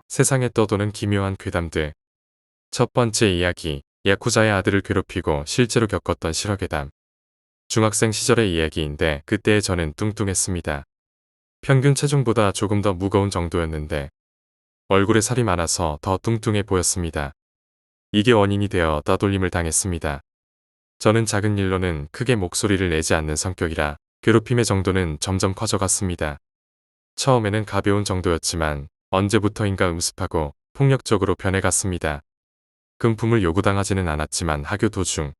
세상에 떠도는 기묘한 괴담들. 첫 번째 이야기, 야쿠자의 아들을 괴롭히고 실제로 겪었던 실화괴담. 중학생 시절의 이야기인데 그때의 저는 뚱뚱했습니다. 평균 체중보다 조금 더 무거운 정도였는데 얼굴에 살이 많아서 더 뚱뚱해 보였습니다. 이게 원인이 되어 따돌림을 당했습니다. 저는 작은 일로는 크게 목소리를 내지 않는 성격이라 괴롭힘의 정도는 점점 커져갔습니다. 처음에는 가벼운 정도였지만 언제부터인가 음습하고 폭력적으로 변해갔습니다. 금품을 요구당하지는 않았지만 학교 도중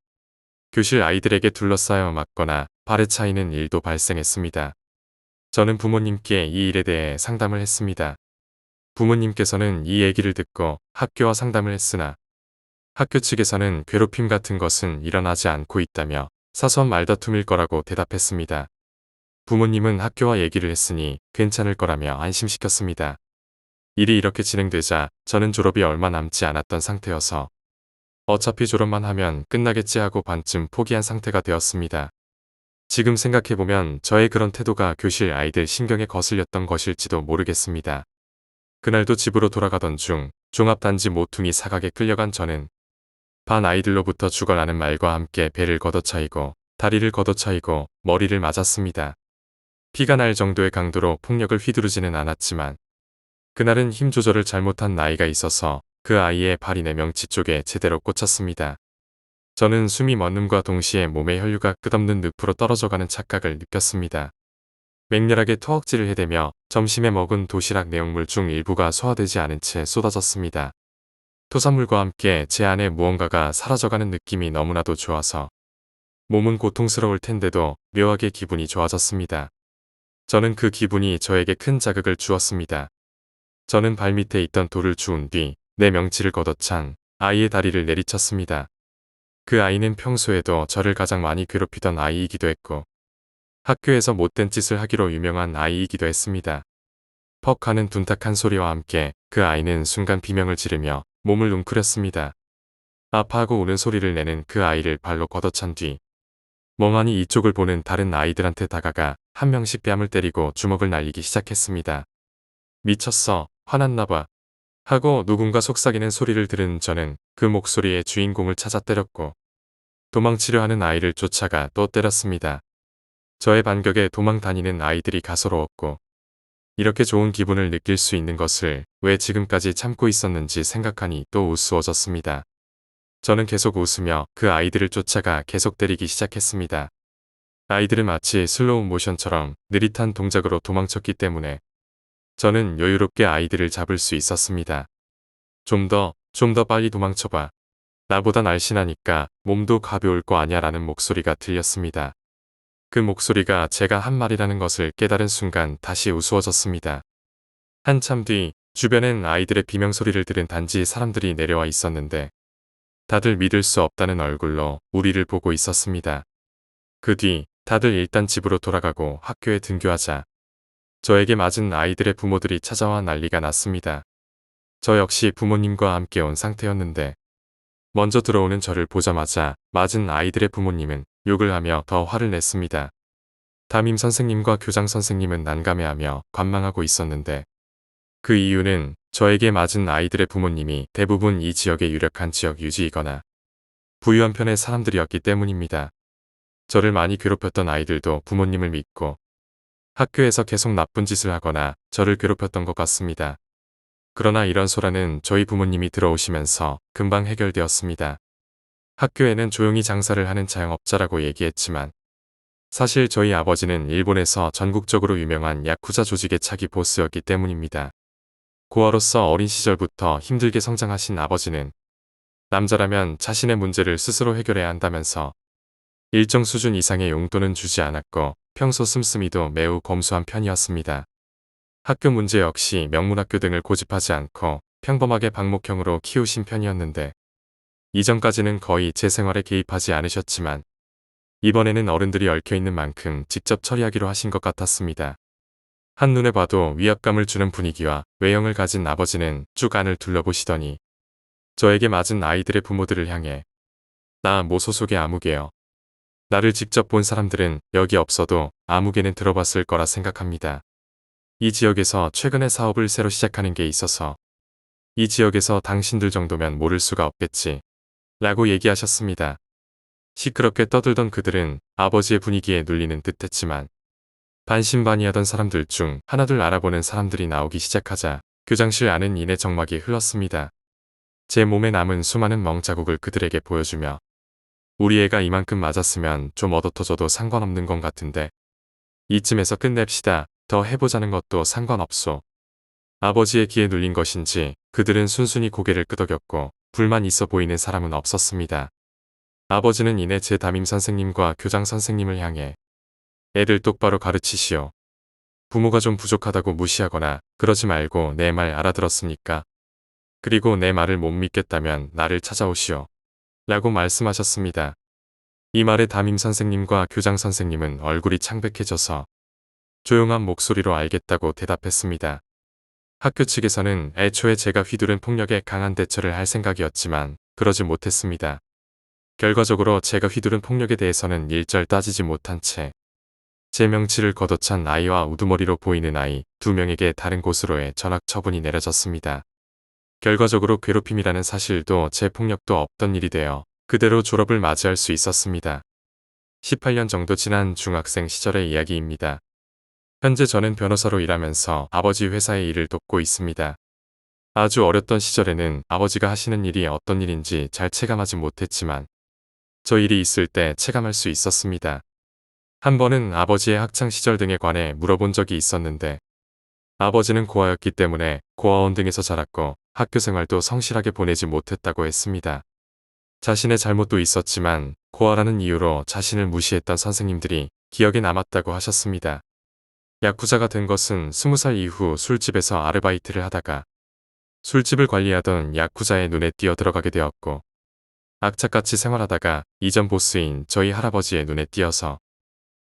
교실 아이들에게 둘러싸여 맞거나 발에 차이는 일도 발생했습니다. 저는 부모님께 이 일에 대해 상담을 했습니다. 부모님께서는 이 얘기를 듣고 학교와 상담을 했으나 학교 측에서는 괴롭힘 같은 것은 일어나지 않고 있다며 사소한 말다툼일 거라고 대답했습니다. 부모님은 학교와 얘기를 했으니 괜찮을 거라며 안심시켰습니다. 일이 이렇게 진행되자 저는 졸업이 얼마 남지 않았던 상태여서 어차피 졸업만 하면 끝나겠지 하고 반쯤 포기한 상태가 되었습니다. 지금 생각해보면 저의 그런 태도가 교실 아이들 신경에 거슬렸던 것일지도 모르겠습니다. 그날도 집으로 돌아가던 중 종합단지 모퉁이 사각에 끌려간 저는 반 아이들로부터 죽어라는 말과 함께 배를 걷어차이고 다리를 걷어차이고 머리를 맞았습니다. 피가 날 정도의 강도로 폭력을 휘두르지는 않았지만 그날은 힘 조절을 잘못한 나이가 있어서 그 아이의 발이 내 명치 쪽에 제대로 꽂혔습니다. 저는 숨이 멎음과 동시에 몸의 혈류가 끝없는 늪으로 떨어져가는 착각을 느꼈습니다. 맹렬하게 토악질을 해대며 점심에 먹은 도시락 내용물 중 일부가 소화되지 않은 채 쏟아졌습니다. 토사물과 함께 제 안에 무언가가 사라져가는 느낌이 너무나도 좋아서 몸은 고통스러울 텐데도 묘하게 기분이 좋아졌습니다. 저는 그 기분이 저에게 큰 자극을 주었습니다. 저는 발밑에 있던 돌을 주운 뒤 내 명치를 걷어찬 아이의 다리를 내리쳤습니다. 그 아이는 평소에도 저를 가장 많이 괴롭히던 아이이기도 했고 학교에서 못된 짓을 하기로 유명한 아이이기도 했습니다. 퍽 하는 둔탁한 소리와 함께 그 아이는 순간 비명을 지르며 몸을 웅크렸습니다. 아파하고 우는 소리를 내는 그 아이를 발로 걷어찬 뒤 멍하니 이쪽을 보는 다른 아이들한테 다가가 한 명씩 뺨을 때리고 주먹을 날리기 시작했습니다. 미쳤어, 화났나봐 하고 누군가 속삭이는 소리를 들은 저는 그 목소리의 주인공을 찾아 때렸고 도망치려 하는 아이를 쫓아가 또 때렸습니다. 저의 반격에 도망 다니는 아이들이 가소로웠고 이렇게 좋은 기분을 느낄 수 있는 것을 왜 지금까지 참고 있었는지 생각하니 또 우스워졌습니다. 저는 계속 웃으며 그 아이들을 쫓아가 계속 때리기 시작했습니다. 아이들은 마치 슬로우 모션처럼 느릿한 동작으로 도망쳤기 때문에 저는 여유롭게 아이들을 잡을 수 있었습니다. 좀 더 빨리 도망쳐봐. 나보다 날씬하니까 몸도 가벼울 거 아냐 라는 목소리가 들렸습니다. 그 목소리가 제가 한 말이라는 것을 깨달은 순간 다시 우스워졌습니다. 한참 뒤 주변엔 아이들의 비명소리를 들은 단지 사람들이 내려와 있었는데 다들 믿을 수 없다는 얼굴로 우리를 보고 있었습니다. 그 뒤 다들 일단 집으로 돌아가고 학교에 등교하자 저에게 맞은 아이들의 부모들이 찾아와 난리가 났습니다. 저 역시 부모님과 함께 온 상태였는데 먼저 들어오는 저를 보자마자 맞은 아이들의 부모님은 욕을 하며 더 화를 냈습니다. 담임 선생님과 교장 선생님은 난감해하며 관망하고 있었는데 그 이유는 저에게 맞은 아이들의 부모님이 대부분 이 지역의 유력한 지역 유지이거나 부유한 편의 사람들이었기 때문입니다. 저를 많이 괴롭혔던 아이들도 부모님을 믿고 학교에서 계속 나쁜 짓을 하거나 저를 괴롭혔던 것 같습니다. 그러나 이런 소란은 저희 부모님이 들어오시면서 금방 해결되었습니다. 학교에는 조용히 장사를 하는 자영업자라고 얘기했지만 사실 저희 아버지는 일본에서 전국적으로 유명한 야쿠자 조직의 차기 보스였기 때문입니다. 고아로서 어린 시절부터 힘들게 성장하신 아버지는 남자라면 자신의 문제를 스스로 해결해야 한다면서 일정 수준 이상의 용돈은 주지 않았고 평소 씀씀이도 매우 검소한 편이었습니다. 학교 문제 역시 명문학교 등을 고집하지 않고 평범하게 방목형으로 키우신 편이었는데 이전까지는 거의 제 생활에 개입하지 않으셨지만 이번에는 어른들이 얽혀있는 만큼 직접 처리하기로 하신 것 같았습니다. 한눈에 봐도 위압감을 주는 분위기와 외형을 가진 아버지는 쭉 안을 둘러보시더니 저에게 맞은 아이들의 부모들을 향해 나 모 소속의 아무개요. 나를 직접 본 사람들은 여기 없어도 아무개는 들어봤을 거라 생각합니다. 이 지역에서 최근에 사업을 새로 시작하는 게 있어서 이 지역에서 당신들 정도면 모를 수가 없겠지. 라고 얘기하셨습니다. 시끄럽게 떠들던 그들은 아버지의 분위기에 눌리는 듯 했지만 반신반의하던 사람들 중 하나둘 알아보는 사람들이 나오기 시작하자 교장실 안은 이내 정막이 흘렀습니다. 제 몸에 남은 수많은 멍자국을 그들에게 보여주며 우리 애가 이만큼 맞았으면 좀 얻어터져도 상관없는 건 같은데 이쯤에서 끝냅시다. 더 해보자는 것도 상관없소. 아버지의 기에 눌린 것인지 그들은 순순히 고개를 끄덕였고 불만 있어 보이는 사람은 없었습니다. 아버지는 이내 제 담임 선생님과 교장 선생님을 향해 애들 똑바로 가르치시오. 부모가 좀 부족하다고 무시하거나 그러지 말고 내 말 알아들었습니까? 그리고 내 말을 못 믿겠다면 나를 찾아오시오. 라고 말씀하셨습니다. 이 말에 담임 선생님과 교장 선생님은 얼굴이 창백해져서 조용한 목소리로 알겠다고 대답했습니다. 학교 측에서는 애초에 제가 휘두른 폭력에 강한 대처를 할 생각이었지만 그러지 못했습니다. 결과적으로 제가 휘두른 폭력에 대해서는 일절 따지지 못한 채 제 명치를 걷어찬 아이와 우두머리로 보이는 아이 2명에게 다른 곳으로의 전학 처분이 내려졌습니다. 결과적으로 괴롭힘이라는 사실도 제 폭력도 없던 일이 되어 그대로 졸업을 맞이할 수 있었습니다. 18년 정도 지난 중학생 시절의 이야기입니다. 현재 저는 변호사로 일하면서 아버지 회사의 일을 돕고 있습니다. 아주 어렸던 시절에는 아버지가 하시는 일이 어떤 일인지 잘 체감하지 못했지만 저 일이 있을 때 체감할 수 있었습니다. 한 번은 아버지의 학창시절 등에 관해 물어본 적이 있었는데 아버지는 고아였기 때문에 고아원 등에서 자랐고 학교 생활도 성실하게 보내지 못했다고 했습니다. 자신의 잘못도 있었지만 고아라는 이유로 자신을 무시했던 선생님들이 기억에 남았다고 하셨습니다. 야쿠자가 된 것은 20살 이후 술집에서 아르바이트를 하다가 술집을 관리하던 야쿠자의 눈에 띄어 들어가게 되었고 악착같이 생활하다가 이전 보스인 저희 할아버지의 눈에 띄어서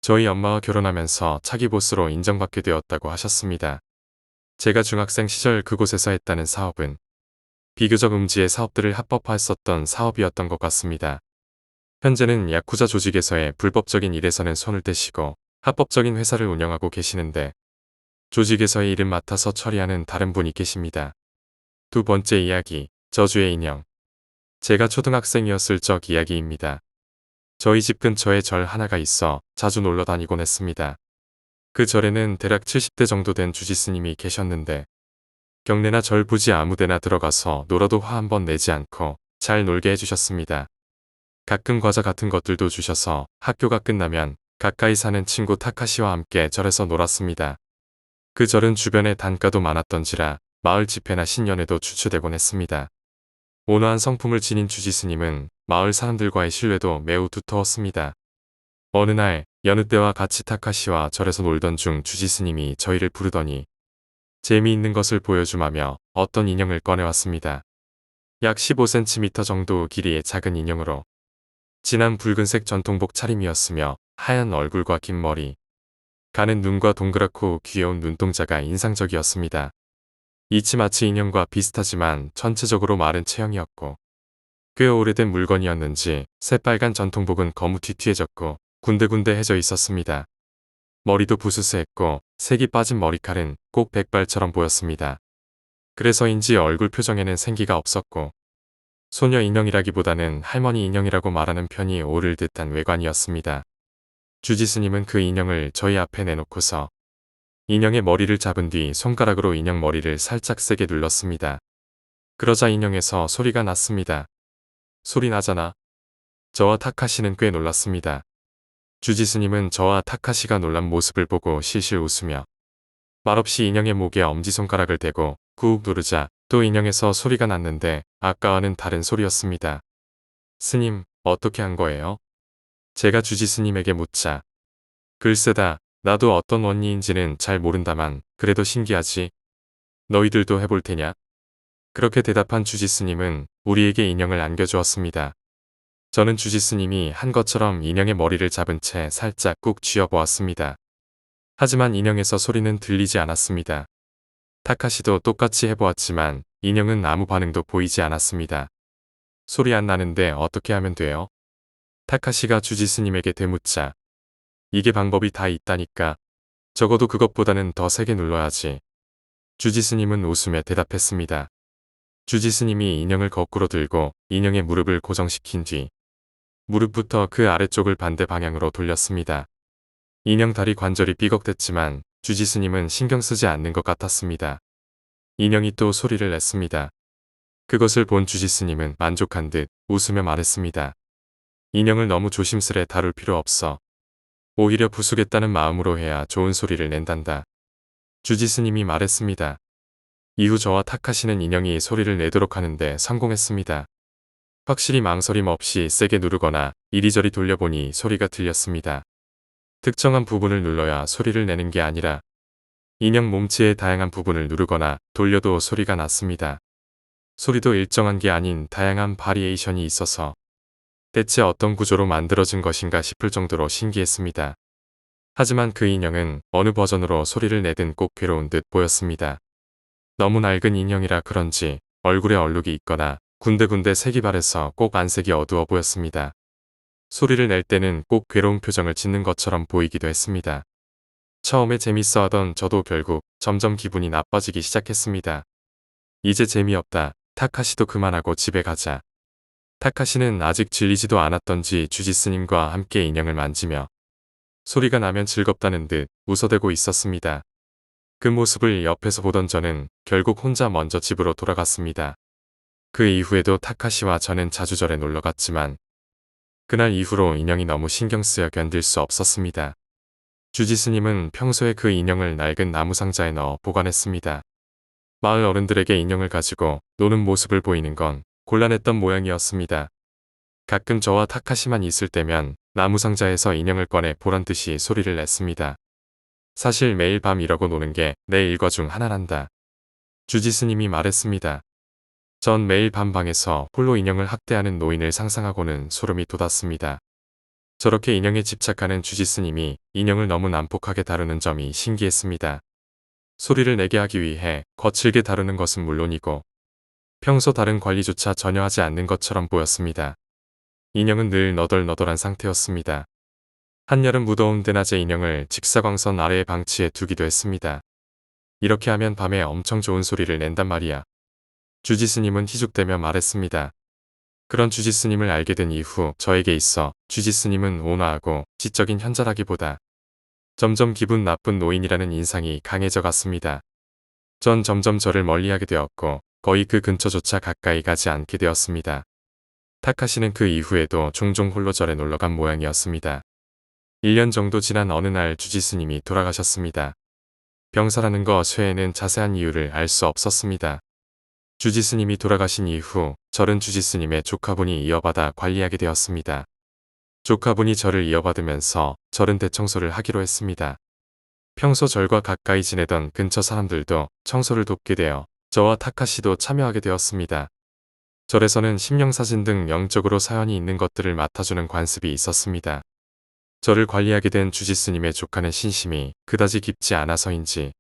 저희 엄마와 결혼하면서 차기 보스로 인정받게 되었다고 하셨습니다. 제가 중학생 시절 그곳에서 했다는 사업은 비교적 음지의 사업들을 합법화했었던 사업이었던 것 같습니다. 현재는 야쿠자 조직에서의 불법적인 일에서는 손을 떼시고 합법적인 회사를 운영하고 계시는데 조직에서의 일을 맡아서 처리하는 다른 분이 계십니다. 두 번째 이야기, 저주의 인형. 제가 초등학생이었을 적 이야기입니다. 저희 집 근처에 절 하나가 있어 자주 놀러 다니곤 했습니다. 그 절에는 대략 70대 정도 된 주지스님이 계셨는데 경내나 절 부지 아무데나 들어가서 놀아도 화 한 번 내지 않고 잘 놀게 해주셨습니다. 가끔 과자 같은 것들도 주셔서 학교가 끝나면 가까이 사는 친구 타카시와 함께 절에서 놀았습니다. 그 절은 주변에 단가도 많았던지라 마을 집회나 신년에도 추출되곤 했습니다. 온화한 성품을 지닌 주지스님은 마을 사람들과의 신뢰도 매우 두터웠습니다. 어느 날 여느 때와 같이 타카시와 절에서 놀던 중 주지스님이 저희를 부르더니 재미있는 것을 보여주마며 어떤 인형을 꺼내왔습니다. 약 15cm 정도 길이의 작은 인형으로 진한 붉은색 전통복 차림이었으며 하얀 얼굴과 긴 머리, 가는 눈과 동그랗고 귀여운 눈동자가 인상적이었습니다. 이치마치 인형과 비슷하지만 전체적으로 마른 체형이었고 꽤 오래된 물건이었는지 새빨간 전통복은 거무튀튀해졌고 군데군데 해져 있었습니다. 머리도 부스스했고 색이 빠진 머리칼은 꼭 백발처럼 보였습니다. 그래서인지 얼굴 표정에는 생기가 없었고 소녀 인형이라기보다는 할머니 인형이라고 말하는 편이 옳을 듯한 외관이었습니다. 주지스님은 그 인형을 저희 앞에 내놓고서 인형의 머리를 잡은 뒤 손가락으로 인형 머리를 살짝 세게 눌렀습니다. 그러자 인형에서 소리가 났습니다. 소리 나잖아. 저와 타카시는 꽤 놀랐습니다. 주지스님은 저와 타카시가 놀란 모습을 보고 실실 웃으며 말없이 인형의 목에 엄지손가락을 대고 꾹 누르자 또 인형에서 소리가 났는데 아까와는 다른 소리였습니다. 스님, 어떻게 한 거예요? 제가 주지스님에게 묻자 글쎄다. 나도 어떤 원리인지는 잘 모른다만 그래도 신기하지. 너희들도 해볼 테냐? 그렇게 대답한 주지스님은 우리에게 인형을 안겨주었습니다. 저는 주지스님이 한 것처럼 인형의 머리를 잡은 채 살짝 꾹 쥐어보았습니다. 하지만 인형에서 소리는 들리지 않았습니다. 타카시도 똑같이 해보았지만 인형은 아무 반응도 보이지 않았습니다. 소리 안 나는데 어떻게 하면 돼요? 타카시가 주지스님에게 되묻자 이게 방법이 다 있다니까. 적어도 그것보다는 더 세게 눌러야지. 주지스님은 웃으며 대답했습니다. 주지 스님이 인형을 거꾸로 들고 인형의 무릎을 고정시킨 뒤 무릎부터 그 아래쪽을 반대 방향으로 돌렸습니다. 인형 다리 관절이 삐걱댔지만 주지 스님은 신경 쓰지 않는 것 같았습니다. 인형이 또 소리를 냈습니다. 그것을 본 주지 스님은 만족한 듯 웃으며 말했습니다. 인형을 너무 조심스레 다룰 필요 없어. 오히려 부수겠다는 마음으로 해야 좋은 소리를 낸단다. 주지 스님이 말했습니다. 이후 저와 타카시는 인형이 소리를 내도록 하는데 성공했습니다. 확실히 망설임 없이 세게 누르거나 이리저리 돌려보니 소리가 들렸습니다. 특정한 부분을 눌러야 소리를 내는 게 아니라 인형 몸체의 다양한 부분을 누르거나 돌려도 소리가 났습니다. 소리도 일정한 게 아닌 다양한 바리에이션이 있어서 대체 어떤 구조로 만들어진 것인가 싶을 정도로 신기했습니다. 하지만 그 인형은 어느 버전으로 소리를 내든 꼭 괴로운 듯 보였습니다. 너무 낡은 인형이라 그런지 얼굴에 얼룩이 있거나 군데군데 색이 바래서 꼭 안색이 어두워 보였습니다. 소리를 낼 때는 꼭 괴로운 표정을 짓는 것처럼 보이기도 했습니다. 처음에 재밌어 하던 저도 결국 점점 기분이 나빠지기 시작했습니다. 이제 재미없다. 타카시도 그만하고 집에 가자. 타카시는 아직 질리지도 않았던지 주지 스님과 함께 인형을 만지며 소리가 나면 즐겁다는 듯 웃어대고 있었습니다. 그 모습을 옆에서 보던 저는 결국 혼자 먼저 집으로 돌아갔습니다. 그 이후에도 타카시와 저는 자주 절에 놀러 갔지만 그날 이후로 인형이 너무 신경 쓰여 견딜 수 없었습니다. 주지 스님은 평소에 그 인형을 낡은 나무 상자에 넣어 보관했습니다. 마을 어른들에게 인형을 가지고 노는 모습을 보이는 건 곤란했던 모양이었습니다. 가끔 저와 타카시만 있을 때면 나무 상자에서 인형을 꺼내 보란 듯이 소리를 냈습니다. 사실 매일 밤 이러고 노는 게 내 일과 중 하나란다. 주지 스님이 말했습니다. 전 매일 밤 방에서 홀로 인형을 학대하는 노인을 상상하고는 소름이 돋았습니다. 저렇게 인형에 집착하는 주지 스님이 인형을 너무 난폭하게 다루는 점이 신기했습니다. 소리를 내게 하기 위해 거칠게 다루는 것은 물론이고 평소 다른 관리조차 전혀 하지 않는 것처럼 보였습니다. 인형은 늘 너덜너덜한 상태였습니다. 한여름 무더운 대낮에 인형을 직사광선 아래에 방치해 두기도 했습니다. 이렇게 하면 밤에 엄청 좋은 소리를 낸단 말이야. 주지 스님은 희죽대며 말했습니다. 그런 주지 스님을 알게 된 이후 저에게 있어 주지 스님은 온화하고 지적인 현자라기보다 점점 기분 나쁜 노인이라는 인상이 강해져 갔습니다. 전 점점 저를 멀리하게 되었고 거의 그 근처조차 가까이 가지 않게 되었습니다. 타카시는 그 이후에도 종종 홀로 절에 놀러간 모양이었습니다. 1년 정도 지난 어느 날 주지 스님이 돌아가셨습니다. 병사라는 것 외에는 자세한 이유를 알 수 없었습니다. 주지 스님이 돌아가신 이후 절은 주지 스님의 조카분이 이어받아 관리하게 되었습니다. 조카분이 절을 이어받으면서 절은 대청소를 하기로 했습니다. 평소 절과 가까이 지내던 근처 사람들도 청소를 돕게 되어 저와 타카시도 참여하게 되었습니다. 절에서는 심령사진 등 영적으로 사연이 있는 것들을 맡아주는 관습이 있었습니다. 절을 관리하게 된 주지 스님의 조카는 신심이 그다지 깊지 않아서인지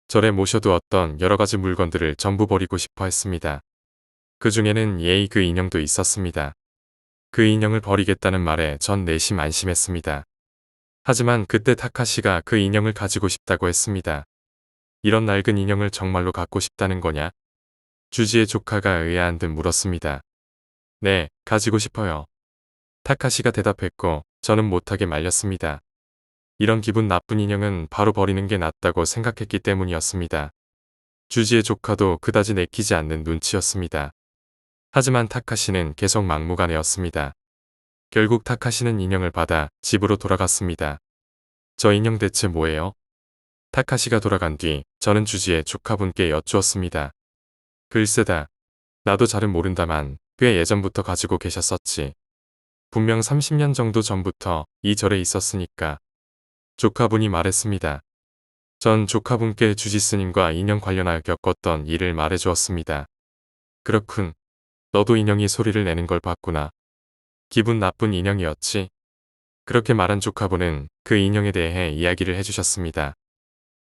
절에 모셔두었던 여러가지 물건들을 전부 버리고 싶어 했습니다. 그 중에는 예의 그 인형도 있었습니다. 그 인형을 버리겠다는 말에 전 내심 안심했습니다. 하지만 그때 타카시가 그 인형을 가지고 싶다고 했습니다. 이런 낡은 인형을 정말로 갖고 싶다는 거냐? 주지의 조카가 의아한 듯 물었습니다. 네, 가지고 싶어요. 타카시가 대답했고 저는 못하게 말렸습니다. 이런 기분 나쁜 인형은 바로 버리는 게 낫다고 생각했기 때문이었습니다. 주지의 조카도 그다지 내키지 않는 눈치였습니다. 하지만 타카시는 계속 막무가내였습니다. 결국 타카시는 인형을 받아 집으로 돌아갔습니다. 저 인형 대체 뭐예요? 타카시가 돌아간 뒤 저는 주지의 조카분께 여쭈었습니다. 글쎄다. 나도 잘은 모른다만 꽤 예전부터 가지고 계셨었지. 분명 30년 정도 전부터 이 절에 있었으니까. 조카분이 말했습니다. 전 조카분께 주지 스님과 인형 관련하여 겪었던 일을 말해주었습니다. 그렇군. 너도 인형이 소리를 내는 걸 봤구나. 기분 나쁜 인형이었지. 그렇게 말한 조카분은 그 인형에 대해 이야기를 해주셨습니다.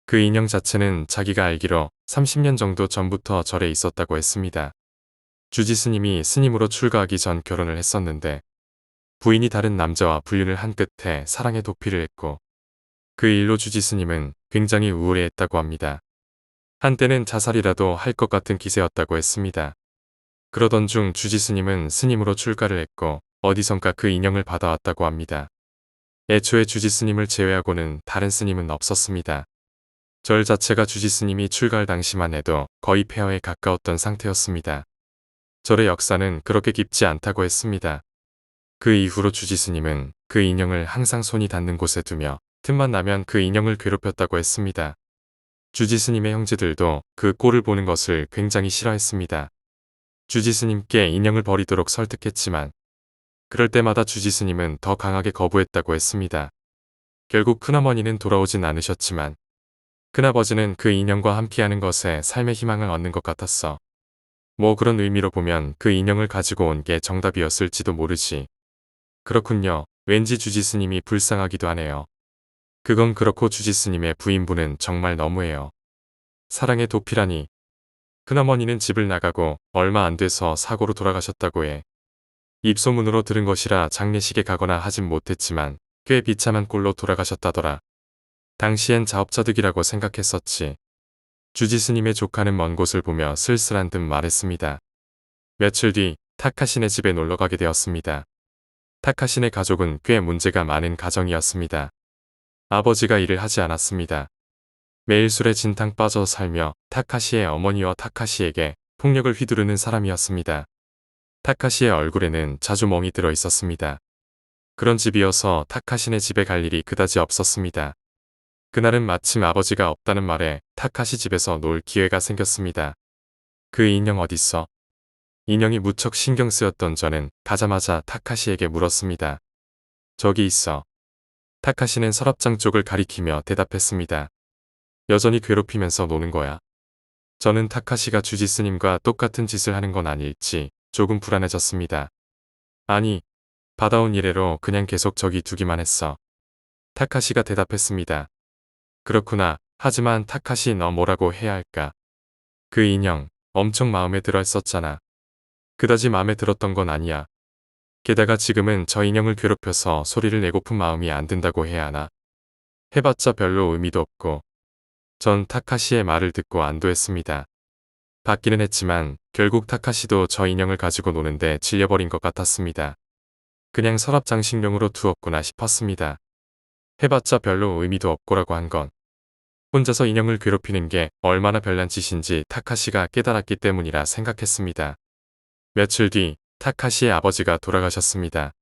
그 인형 자체는 자기가 알기로 30년 정도 전부터 절에 있었다고 했습니다. 주지 스님이 스님으로 출가하기 전 결혼을 했었는데 부인이 다른 남자와 불륜을 한 끝에 사랑에 도피를 했고 그 일로 주지 스님은 굉장히 우울해했다고 합니다. 한때는 자살이라도 할 것 같은 기세였다고 했습니다. 그러던 중 주지스님은 스님으로 출가를 했고 어디선가 그 인형을 받아왔다고 합니다. 애초에 주지스님을 제외하고는 다른 스님은 없었습니다. 절 자체가 주지스님이 출가할 당시만 해도 거의 폐허에 가까웠던 상태였습니다. 절의 역사는 그렇게 깊지 않다고 했습니다. 그 이후로 주지스님은 그 인형을 항상 손이 닿는 곳에 두며 틈만 나면 그 인형을 괴롭혔다고 했습니다. 주지스님의 형제들도 그 꼴을 보는 것을 굉장히 싫어했습니다. 주지스님께 인형을 버리도록 설득했지만 그럴 때마다 주지스님은 더 강하게 거부했다고 했습니다. 결국 큰어머니는 돌아오진 않으셨지만 큰아버지는 그 인형과 함께하는 것에 삶의 희망을 얻는 것 같았어. 뭐 그런 의미로 보면 그 인형을 가지고 온 게 정답이었을지도 모르지. 그렇군요. 왠지 주지스님이 불쌍하기도 하네요. 그건 그렇고 주지스님의 부인분은 정말 너무해요. 사랑의 도피라니. 큰어머니는 집을 나가고 얼마 안 돼서 사고로 돌아가셨다고 해. 입소문으로 들은 것이라 장례식에 가거나 하진 못했지만 꽤 비참한 꼴로 돌아가셨다더라. 당시엔 자업자득이라고 생각했었지. 주지스님의 조카는 먼 곳을 보며 쓸쓸한 듯 말했습니다. 며칠 뒤 타카시네 집에 놀러가게 되었습니다. 타카시네 가족은 꽤 문제가 많은 가정이었습니다. 아버지가 일을 하지 않았습니다. 매일 술에 진탕 빠져 살며 타카시의 어머니와 타카시에게 폭력을 휘두르는 사람이었습니다. 타카시의 얼굴에는 자주 멍이 들어 있었습니다. 그런 집이어서 타카시네 집에 갈 일이 그다지 없었습니다. 그날은 마침 아버지가 없다는 말에 타카시 집에서 놀 기회가 생겼습니다. 그 인형 어딨어? 인형이 무척 신경 쓰였던 저는 가자마자 타카시에게 물었습니다. 저기 있어. 타카시는 서랍장 쪽을 가리키며 대답했습니다. 여전히 괴롭히면서 노는 거야. 저는 타카시가 주지스님과 똑같은 짓을 하는 건 아닐지 조금 불안해졌습니다. 아니, 받아온 이래로 그냥 계속 저기 두기만 했어. 타카시가 대답했습니다. 그렇구나. 하지만 타카시 너 뭐라고 해야 할까? 그 인형 엄청 마음에 들어 했었잖아. 그다지 마음에 들었던 건 아니야. 게다가 지금은 저 인형을 괴롭혀서 소리를 내고픈 마음이 안 든다고 해야 하나. 해봤자 별로 의미도 없고. 전 타카시의 말을 듣고 안도했습니다. 받기는 했지만 결국 타카시도 저 인형을 가지고 노는데 질려버린 것 같았습니다. 그냥 서랍 장식용으로 두었구나 싶었습니다. 해봤자 별로 의미도 없고라고 한 건 혼자서 인형을 괴롭히는 게 얼마나 별난 짓인지 타카시가 깨달았기 때문이라 생각했습니다. 며칠 뒤 타카시의 아버지가 돌아가셨습니다.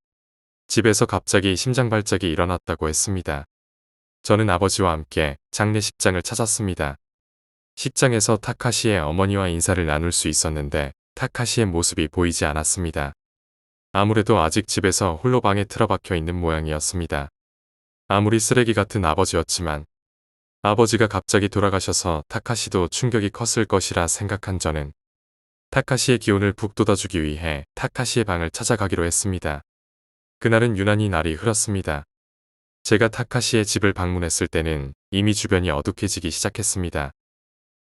집에서 갑자기 심장발작이 일어났다고 했습니다. 저는 아버지와 함께 장례식장을 찾았습니다. 식장에서 타카시의 어머니와 인사를 나눌 수 있었는데 타카시의 모습이 보이지 않았습니다. 아무래도 아직 집에서 홀로 방에 틀어박혀 있는 모양이었습니다. 아무리 쓰레기 같은 아버지였지만 아버지가 갑자기 돌아가셔서 타카시도 충격이 컸을 것이라 생각한 저는 타카시의 기운을 북돋아주기 위해 타카시의 방을 찾아가기로 했습니다. 그날은 유난히 날이 흐렸습니다. 제가 타카시의 집을 방문했을 때는 이미 주변이 어둑해지기 시작했습니다.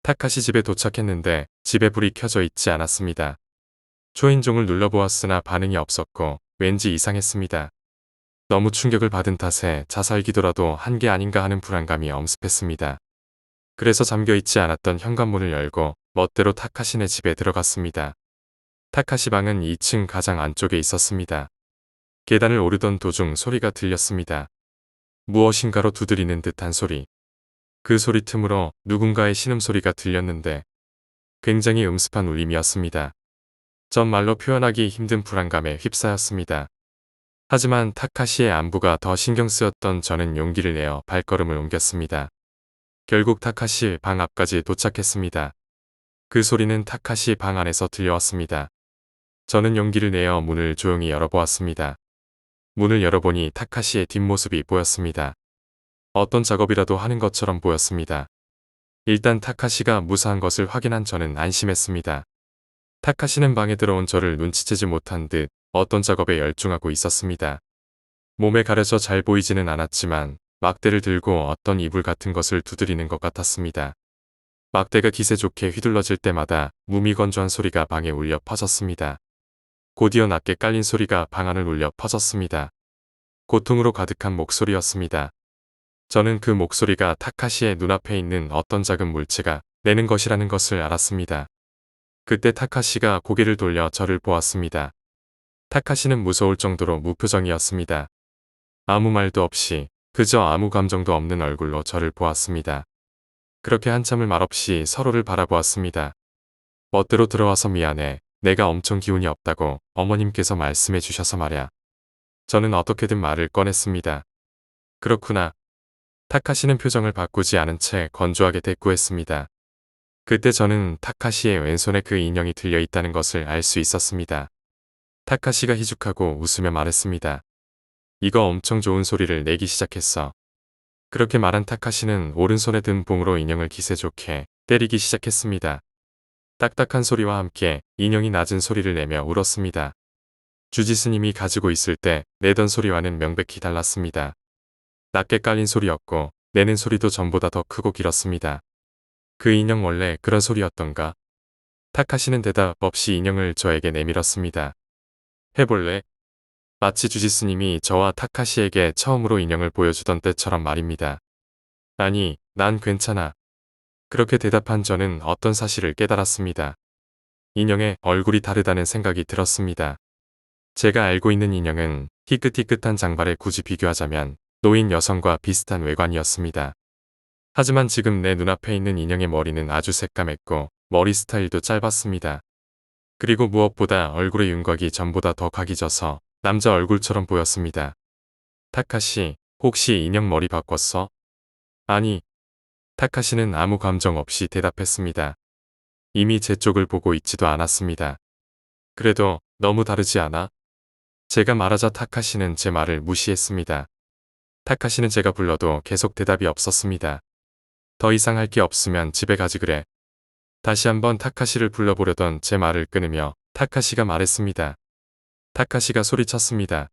타카시 집에 도착했는데 집에 불이 켜져 있지 않았습니다. 초인종을 눌러보았으나 반응이 없었고 왠지 이상했습니다. 너무 충격을 받은 탓에 자살기도라도 한 게 아닌가 하는 불안감이 엄습했습니다. 그래서 잠겨있지 않았던 현관문을 열고 멋대로 타카시네 집에 들어갔습니다. 타카시 방은 2층 가장 안쪽에 있었습니다. 계단을 오르던 도중 소리가 들렸습니다. 무엇인가로 두드리는 듯한 소리. 그 소리 틈으로 누군가의 신음소리가 들렸는데 굉장히 음습한 울림이었습니다. 전 말로 표현하기 힘든 불안감에 휩싸였습니다. 하지만 타카시의 안부가 더 신경 쓰였던 저는 용기를 내어 발걸음을 옮겼습니다. 결국 타카시 방 앞까지 도착했습니다. 그 소리는 타카시 방 안에서 들려왔습니다. 저는 용기를 내어 문을 조용히 열어보았습니다. 문을 열어보니 타카시의 뒷모습이 보였습니다. 어떤 작업이라도 하는 것처럼 보였습니다. 일단 타카시가 무사한 것을 확인한 저는 안심했습니다. 타카시는 방에 들어온 저를 눈치채지 못한 듯 어떤 작업에 열중하고 있었습니다. 몸에 가려져 잘 보이지는 않았지만 막대를 들고 어떤 이불 같은 것을 두드리는 것 같았습니다. 막대가 기세 좋게 휘둘러질 때마다 무미건조한 소리가 방에 울려 퍼졌습니다. 곧이어 낮게 깔린 소리가 방 안을 울려 퍼졌습니다. 고통으로 가득한 목소리였습니다. 저는 그 목소리가 타카시의 눈앞에 있는 어떤 작은 물체가 내는 것이라는 것을 알았습니다. 그때 타카시가 고개를 돌려 저를 보았습니다. 타카시는 무서울 정도로 무표정이었습니다. 아무 말도 없이 그저 아무 감정도 없는 얼굴로 저를 보았습니다. 그렇게 한참을 말없이 서로를 바라보았습니다. 멋대로 들어와서 미안해. 내가 엄청 기운이 없다고 어머님께서 말씀해 주셔서 말야. 저는 어떻게든 말을 꺼냈습니다. 그렇구나. 타카시는 표정을 바꾸지 않은 채 건조하게 대꾸했습니다. 그때 저는 타카시의 왼손에 그 인형이 들려 있다는 것을 알 수 있었습니다. 타카시가 희죽하고 웃으며 말했습니다. 이거 엄청 좋은 소리를 내기 시작했어. 그렇게 말한 타카시는 오른손에 든 봉으로 인형을 기세 좋게 때리기 시작했습니다. 딱딱한 소리와 함께 인형이 낮은 소리를 내며 울었습니다. 주지스님이 가지고 있을 때 내던 소리와는 명백히 달랐습니다. 낮게 깔린 소리였고 내는 소리도 전보다 더 크고 길었습니다. 그 인형 원래 그런 소리였던가? 타카시는 대답 없이 인형을 저에게 내밀었습니다. 해볼래? 마치 주지스님이 저와 타카시에게 처음으로 인형을 보여주던 때처럼 말입니다. 아니, 난 괜찮아. 그렇게 대답한 저는 어떤 사실을 깨달았습니다. 인형의 얼굴이 다르다는 생각이 들었습니다. 제가 알고 있는 인형은 희끗희끗한 장발에 굳이 비교하자면 노인 여성과 비슷한 외관이었습니다. 하지만 지금 내 눈앞에 있는 인형의 머리는 아주 새까맸고 머리 스타일도 짧았습니다. 그리고 무엇보다 얼굴의 윤곽이 전보다 더 각이 져서 남자 얼굴처럼 보였습니다. 타카시, 혹시 인형 머리 바꿨어? 아니. 타카시는 아무 감정 없이 대답했습니다. 이미 제 쪽을 보고 있지도 않았습니다. 그래도 너무 다르지 않아? 제가 말하자 타카시는 제 말을 무시했습니다. 타카시는 제가 불러도 계속 대답이 없었습니다. 더 이상 할 게 없으면 집에 가지 그래. 다시 한번 타카시를 불러보려던 제 말을 끊으며 타카시가 말했습니다. 타카시가 소리쳤습니다.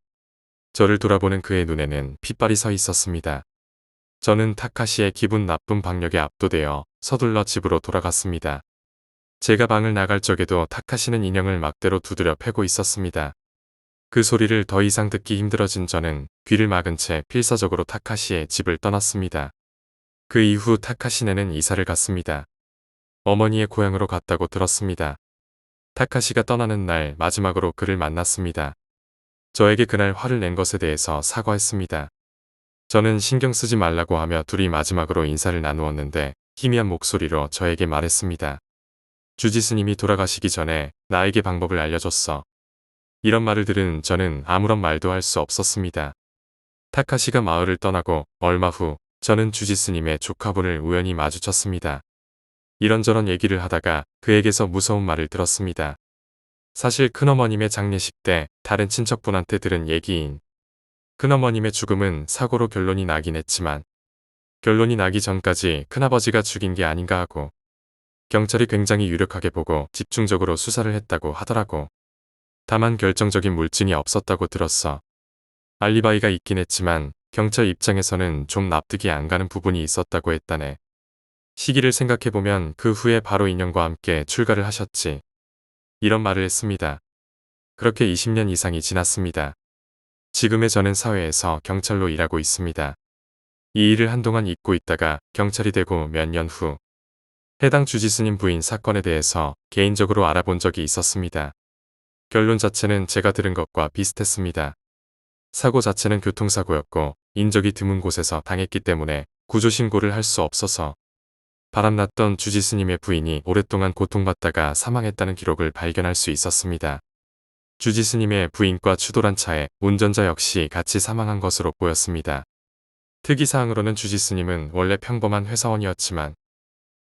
저를 돌아보는 그의 눈에는 핏발이 서 있었습니다. 저는 타카시의 기분 나쁜 박력에 압도되어 서둘러 집으로 돌아갔습니다. 제가 방을 나갈 적에도 타카시는 인형을 막대로 두드려 패고 있었습니다. 그 소리를 더 이상 듣기 힘들어진 저는 귀를 막은 채 필사적으로 타카시의 집을 떠났습니다. 그 이후 타카시네는 이사를 갔습니다. 어머니의 고향으로 갔다고 들었습니다. 타카시가 떠나는 날 마지막으로 그를 만났습니다. 저에게 그날 화를 낸 것에 대해서 사과했습니다. 저는 신경 쓰지 말라고 하며 둘이 마지막으로 인사를 나누었는데 희미한 목소리로 저에게 말했습니다. 주지스님이 돌아가시기 전에 나에게 방법을 알려줬어. 이런 말을 들은 저는 아무런 말도 할 수 없었습니다. 타카시가 마을을 떠나고 얼마 후 저는 주지스님의 조카분을 우연히 마주쳤습니다. 이런저런 얘기를 하다가 그에게서 무서운 말을 들었습니다. 사실 큰어머님의 장례식 때 다른 친척분한테 들은 얘기인 큰어머님의 죽음은 사고로 결론이 나긴 했지만 결론이 나기 전까지 큰아버지가 죽인 게 아닌가 하고 경찰이 굉장히 유력하게 보고 집중적으로 수사를 했다고 하더라고. 다만 결정적인 물증이 없었다고 들었어. 알리바이가 있긴 했지만 경찰 입장에서는 좀 납득이 안 가는 부분이 있었다고 했다네. 시기를 생각해보면 그 후에 바로 인형과 함께 출가를 하셨지. 이런 말을 했습니다. 그렇게 20년 이상이 지났습니다. 지금의 저는 사회에서 경찰로 일하고 있습니다. 이 일을 한동안 잊고 있다가 경찰이 되고 몇 년 후 해당 주지스님 부인 사건에 대해서 개인적으로 알아본 적이 있었습니다. 결론 자체는 제가 들은 것과 비슷했습니다. 사고 자체는 교통사고였고 인적이 드문 곳에서 당했기 때문에 구조신고를 할 수 없어서 바람났던 주지스님의 부인이 오랫동안 고통받다가 사망했다는 기록을 발견할 수 있었습니다. 주지스님의 부인과 추돌한 차에 운전자 역시 같이 사망한 것으로 보였습니다. 특이사항으로는 주지스님은 원래 평범한 회사원이었지만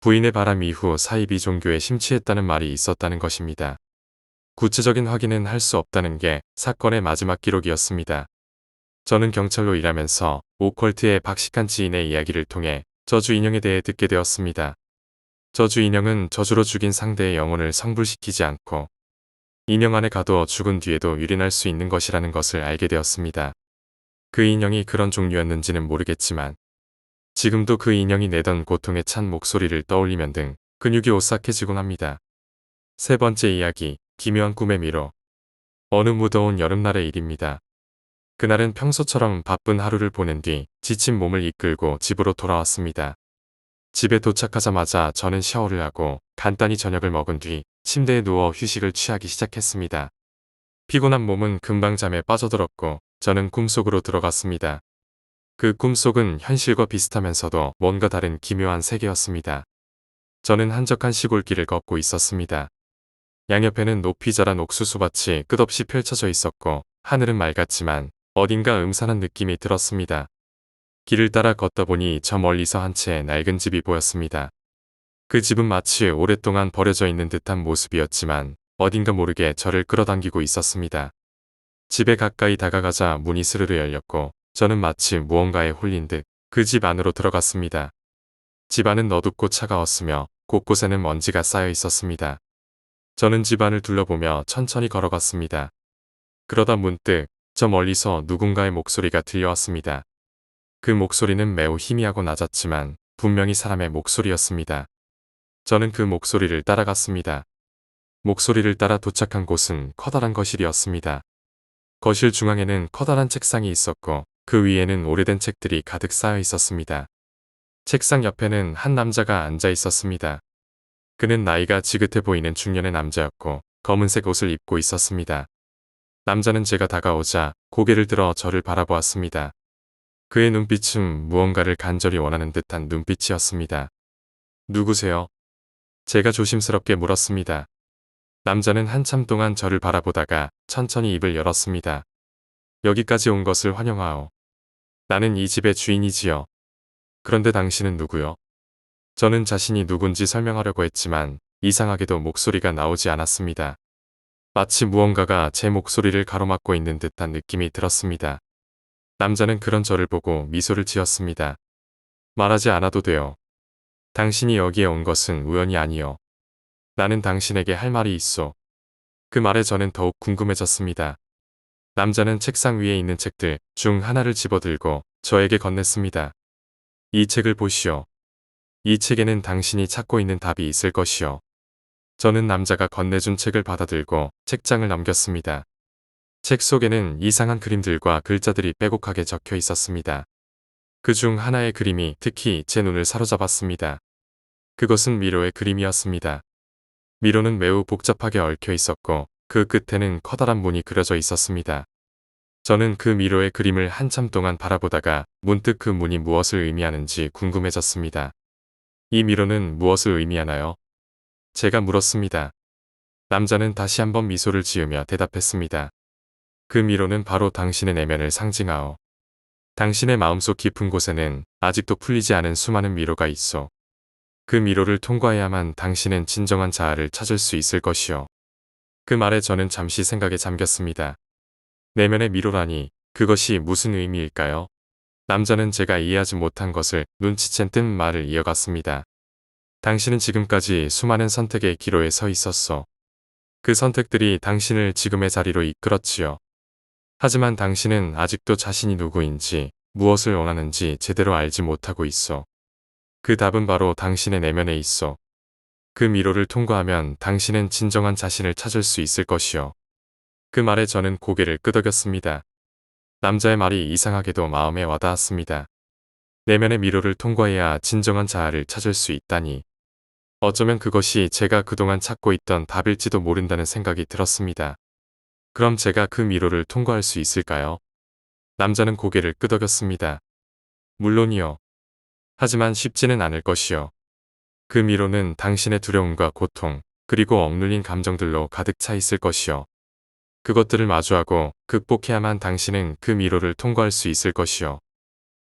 부인의 바람 이후 사이비 종교에 심취했다는 말이 있었다는 것입니다. 구체적인 확인은 할 수 없다는 게 사건의 마지막 기록이었습니다. 저는 경찰로 일하면서 오컬트의 박식한 지인의 이야기를 통해 저주 인형에 대해 듣게 되었습니다. 저주 인형은 저주로 죽인 상대의 영혼을 성불시키지 않고 인형 안에 가둬 죽은 뒤에도 유린할 수 있는 것이라는 것을 알게 되었습니다. 그 인형이 그런 종류였는지는 모르겠지만 지금도 그 인형이 내던 고통에 찬 목소리를 떠올리면 등 근육이 오싹해지곤 합니다. 세 번째 이야기, 기묘한 꿈의 미로. 어느 무더운 여름날의 일입니다. 그날은 평소처럼 바쁜 하루를 보낸 뒤 지친 몸을 이끌고 집으로 돌아왔습니다. 집에 도착하자마자 저는 샤워를 하고 간단히 저녁을 먹은 뒤 침대에 누워 휴식을 취하기 시작했습니다. 피곤한 몸은 금방 잠에 빠져들었고 저는 꿈속으로 들어갔습니다. 그 꿈속은 현실과 비슷하면서도 뭔가 다른 기묘한 세계였습니다. 저는 한적한 시골길을 걷고 있었습니다. 양옆에는 높이 자란 옥수수밭이 끝없이 펼쳐져 있었고 하늘은 맑았지만 어딘가 음산한 느낌이 들었습니다. 길을 따라 걷다 보니 저 멀리서 한 채의 낡은 집이 보였습니다. 그 집은 마치 오랫동안 버려져 있는 듯한 모습이었지만 어딘가 모르게 저를 끌어당기고 있었습니다. 집에 가까이 다가가자 문이 스르르 열렸고 저는 마치 무언가에 홀린 듯 그 집 안으로 들어갔습니다. 집 안은 어둡고 차가웠으며 곳곳에는 먼지가 쌓여 있었습니다. 저는 집 안을 둘러보며 천천히 걸어갔습니다. 그러다 문득 저 멀리서 누군가의 목소리가 들려왔습니다. 그 목소리는 매우 희미하고 낮았지만 분명히 사람의 목소리였습니다. 저는 그 목소리를 따라갔습니다. 목소리를 따라 도착한 곳은 커다란 거실이었습니다. 거실 중앙에는 커다란 책상이 있었고 그 위에는 오래된 책들이 가득 쌓여 있었습니다. 책상 옆에는 한 남자가 앉아 있었습니다. 그는 나이가 지긋해 보이는 중년의 남자였고 검은색 옷을 입고 있었습니다. 남자는 제가 다가오자 고개를 들어 저를 바라보았습니다. 그의 눈빛은 무언가를 간절히 원하는 듯한 눈빛이었습니다. 누구세요? 제가 조심스럽게 물었습니다. 남자는 한참 동안 저를 바라보다가 천천히 입을 열었습니다. 여기까지 온 것을 환영하오. 나는 이 집의 주인이지요. 그런데 당신은 누구요? 저는 자신이 누군지 설명하려고 했지만 이상하게도 목소리가 나오지 않았습니다. 마치 무언가가 제 목소리를 가로막고 있는 듯한 느낌이 들었습니다. 남자는 그런 저를 보고 미소를 지었습니다. 말하지 않아도 돼요. 당신이 여기에 온 것은 우연이 아니요. 나는 당신에게 할 말이 있어. 그 말에 저는 더욱 궁금해졌습니다. 남자는 책상 위에 있는 책들 중 하나를 집어들고 저에게 건넸습니다. 이 책을 보시오. 이 책에는 당신이 찾고 있는 답이 있을 것이오. 저는 남자가 건네준 책을 받아들고 책장을 넘겼습니다. 책 속에는 이상한 그림들과 글자들이 빼곡하게 적혀 있었습니다. 그 중 하나의 그림이 특히 제 눈을 사로잡았습니다. 그것은 미로의 그림이었습니다. 미로는 매우 복잡하게 얽혀 있었고 그 끝에는 커다란 문이 그려져 있었습니다. 저는 그 미로의 그림을 한참 동안 바라보다가 문득 그 문이 무엇을 의미하는지 궁금해졌습니다. 이 미로는 무엇을 의미하나요? 제가 물었습니다. 남자는 다시 한번 미소를 지으며 대답했습니다. 그 미로는 바로 당신의 내면을 상징하오. 당신의 마음속 깊은 곳에는 아직도 풀리지 않은 수많은 미로가 있어. 그 미로를 통과해야만 당신은 진정한 자아를 찾을 수 있을 것이오. 그 말에 저는 잠시 생각에 잠겼습니다. 내면의 미로라니 그것이 무슨 의미일까요? 남자는 제가 이해하지 못한 것을 눈치챈 듯 말을 이어갔습니다. 당신은 지금까지 수많은 선택의 기로에 서 있었어. 그 선택들이 당신을 지금의 자리로 이끌었지요. 하지만 당신은 아직도 자신이 누구인지 무엇을 원하는지 제대로 알지 못하고 있어. 그 답은 바로 당신의 내면에 있어. 그 미로를 통과하면 당신은 진정한 자신을 찾을 수 있을 것이요. 그 말에 저는 고개를 끄덕였습니다. 남자의 말이 이상하게도 마음에 와닿았습니다. 내면의 미로를 통과해야 진정한 자아를 찾을 수 있다니. 어쩌면 그것이 제가 그동안 찾고 있던 답일지도 모른다는 생각이 들었습니다. 그럼 제가 그 미로를 통과할 수 있을까요? 남자는 고개를 끄덕였습니다. 물론이요. 하지만 쉽지는 않을 것이요. 그 미로는 당신의 두려움과 고통, 그리고 억눌린 감정들로 가득 차 있을 것이요. 그것들을 마주하고 극복해야만 당신은 그 미로를 통과할 수 있을 것이요.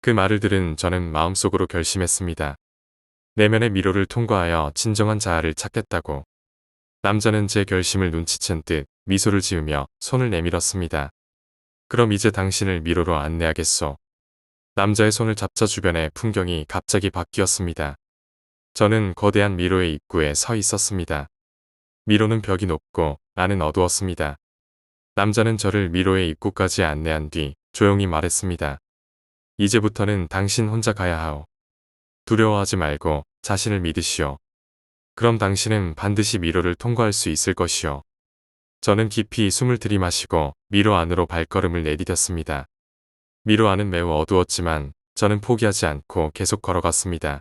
그 말을 들은 저는 마음속으로 결심했습니다. 내면의 미로를 통과하여 진정한 자아를 찾겠다고. 남자는 제 결심을 눈치챈 듯 미소를 지으며 손을 내밀었습니다. 그럼 이제 당신을 미로로 안내하겠소. 남자의 손을 잡자 주변의 풍경이 갑자기 바뀌었습니다. 저는 거대한 미로의 입구에 서 있었습니다. 미로는 벽이 높고 안은 어두웠습니다. 남자는 저를 미로의 입구까지 안내한 뒤 조용히 말했습니다. 이제부터는 당신 혼자 가야 하오. 두려워하지 말고 자신을 믿으시오. 그럼 당신은 반드시 미로를 통과할 수 있을 것이오. 저는 깊이 숨을 들이마시고 미로 안으로 발걸음을 내디뎠습니다. 미로 안은 매우 어두웠지만 저는 포기하지 않고 계속 걸어갔습니다.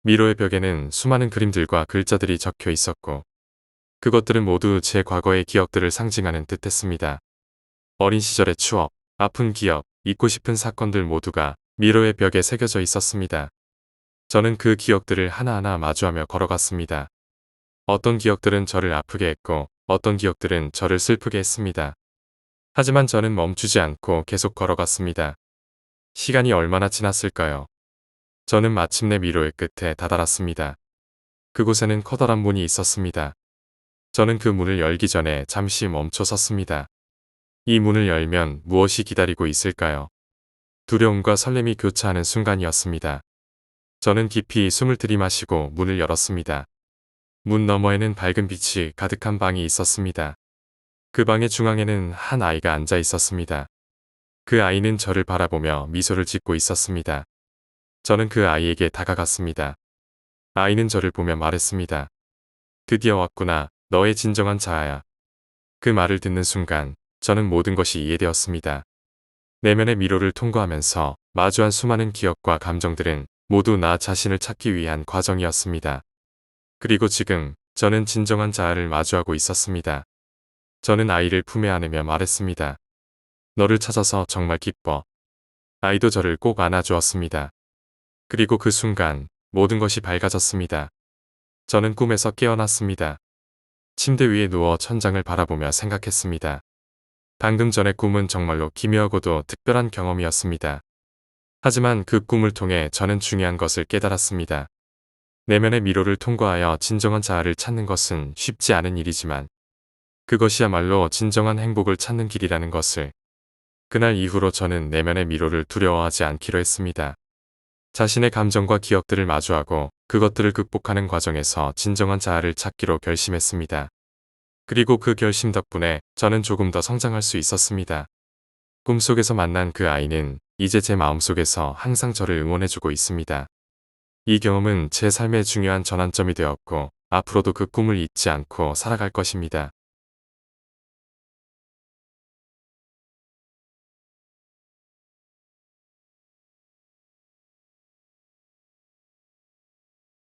미로의 벽에는 수많은 그림들과 글자들이 적혀 있었고 그것들은 모두 제 과거의 기억들을 상징하는 듯했습니다. 어린 시절의 추억, 아픈 기억, 잊고 싶은 사건들 모두가 미로의 벽에 새겨져 있었습니다. 저는 그 기억들을 하나하나 마주하며 걸어갔습니다. 어떤 기억들은 저를 아프게 했고 어떤 기억들은 저를 슬프게 했습니다. 하지만 저는 멈추지 않고 계속 걸어갔습니다. 시간이 얼마나 지났을까요? 저는 마침내 미로의 끝에 다다랐습니다. 그곳에는 커다란 문이 있었습니다. 저는 그 문을 열기 전에 잠시 멈춰 섰습니다. 이 문을 열면 무엇이 기다리고 있을까요? 두려움과 설렘이 교차하는 순간이었습니다. 저는 깊이 숨을 들이마시고 문을 열었습니다. 문 너머에는 밝은 빛이 가득한 방이 있었습니다. 그 방의 중앙에는 한 아이가 앉아 있었습니다. 그 아이는 저를 바라보며 미소를 짓고 있었습니다. 저는 그 아이에게 다가갔습니다. 아이는 저를 보며 말했습니다. 드디어 왔구나, 너의 진정한 자아야. 그 말을 듣는 순간 저는 모든 것이 이해되었습니다. 내면의 미로를 통과하면서 마주한 수많은 기억과 감정들은 모두 나 자신을 찾기 위한 과정이었습니다. 그리고 지금 저는 진정한 자아를 마주하고 있었습니다. 저는 아이를 품에 안으며 말했습니다. 너를 찾아서 정말 기뻐. 아이도 저를 꼭 안아주었습니다. 그리고 그 순간 모든 것이 밝아졌습니다. 저는 꿈에서 깨어났습니다. 침대 위에 누워 천장을 바라보며 생각했습니다. 방금 전의 꿈은 정말로 기묘하고도 특별한 경험이었습니다. 하지만 그 꿈을 통해 저는 중요한 것을 깨달았습니다. 내면의 미로를 통과하여 진정한 자아를 찾는 것은 쉽지 않은 일이지만 그것이야말로 진정한 행복을 찾는 길이라는 것을. 그날 이후로 저는 내면의 미로를 두려워하지 않기로 했습니다. 자신의 감정과 기억들을 마주하고 그것들을 극복하는 과정에서 진정한 자아를 찾기로 결심했습니다. 그리고 그 결심 덕분에 저는 조금 더 성장할 수 있었습니다. 꿈속에서 만난 그 아이는 이제 제 마음속에서 항상 저를 응원해주고 있습니다. 이 경험은 제 삶의 중요한 전환점이 되었고 앞으로도 그 꿈을 잊지 않고 살아갈 것입니다.